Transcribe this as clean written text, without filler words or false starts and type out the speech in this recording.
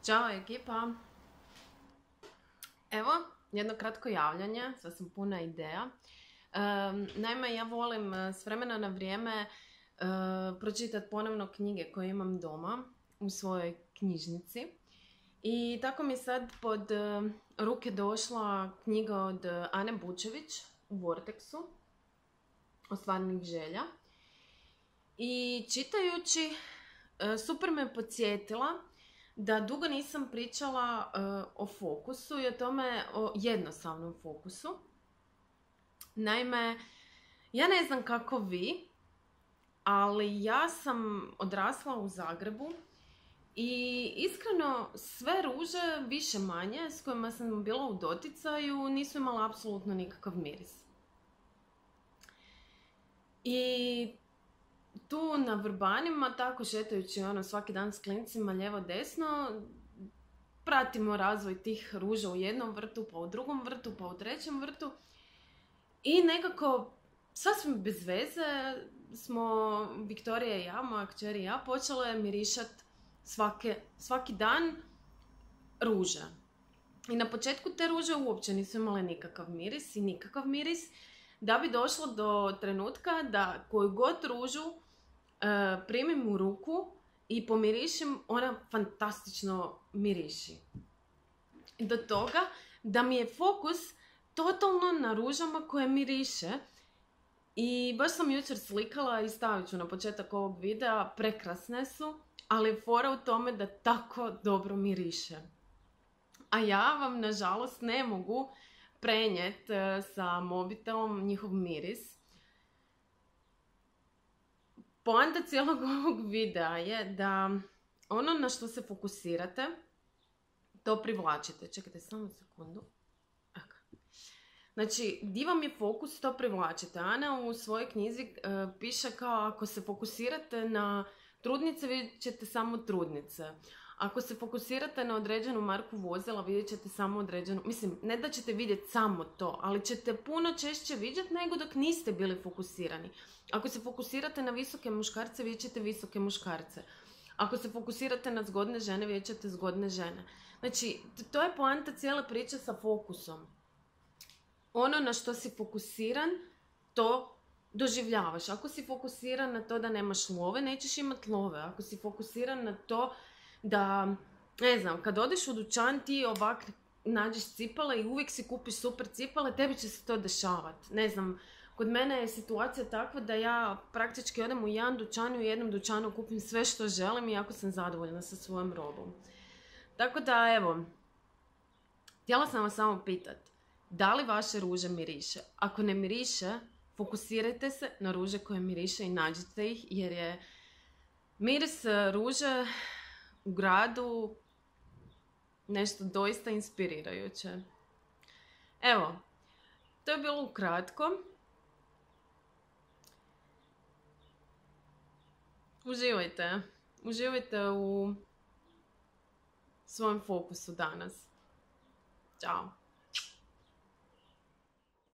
Ćao ekipa! Evo, jedno kratko javljanje, sad sam puna ideja. Naime, ja volim s vremena na vrijeme pročitati ponovno knjige koje imam doma u svojoj knjižnici. I tako mi sad pod ruke došla knjiga od Ane Bučević u Vortexu, Ostvarenih želja. I čitajući, super me podsjetila da dugo nisam pričala o fokusu i o tome, o jednostavnom fokusu. Naime, ja ne znam kako vi, ali ja sam odrasla u Zagrebu i iskreno sve ruže, više manje, s kojima sam bila u doticaju, nisu imala apsolutno nikakav miris. I tu na Vrbanima, tako šetajući svaki dan s klincima lijevo desno, pratimo razvoj tih ruža u jednom vrtu, pa u drugom vrtu, pa u trećem vrtu. I nekako, sasvim bez veze, smo Viktorija i ja, moja kćer i ja, počele mirišati svaki dan ruže. I na početku te ruže uopće nisu imale nikakav miris, da bi došlo do trenutka da koju god ružu primim u ruku i pomirišim, ona fantastično miriši. Do toga da mi je fokus totalno na ružama koje miriše. I baš sam jučer slikala i stavit ću na početak ovog videa, prekrasne su, ali fora u tome da tako dobro miriše. A ja vam nažalost ne mogu prenijeti sa mobitelom njihov miris. Poanta cijelog ovog videa je da ono na što se fokusirate, to privlačite. Čekajte samo sekundu. Znači, di vam je fokus, to privlačite. Ana u svojoj knjizi piše kao ako se fokusirate na trudnice, vidjet ćete samo trudnice. Ako se fokusirate na određenu marku vozila, vidjet ćete samo određenu... Mislim, ne da ćete vidjeti samo to, ali ćete puno češće vidjeti nego dok niste bili fokusirani. Ako se fokusirate na visoke muškarce, vidjet ćete visoke muškarce. Ako se fokusirate na zgodne žene, vidjet ćete zgodne žene. Znači, to je poanta cijele priče sa fokusom. Ono na što si fokusiran, to doživljavaš. Ako si fokusiran na to da nemaš love, nećeš imati love. Ako si fokusiran na to da, ne znam, kad odeš u dućan ti ovak nađeš cipale i uvijek si kupiš super cipale, tebi će se to dešavati. Ne znam, kod mene je situacija takva da ja praktički odem u jedan dućan i u jednom dućanu kupim sve što želim i jako sam zadovoljna sa svojom robom. Tako da, evo, htjela sam vas samo pitati, da li vaše ruže miriše? Ako ne miriše, fokusirajte se na ruže koje miriše i nađite ih, jer je miris ruže u gradu nešto doista inspirirajuće. Evo, to je bilo ukratko. Uživajte u svojem fokusu danas. Ćao.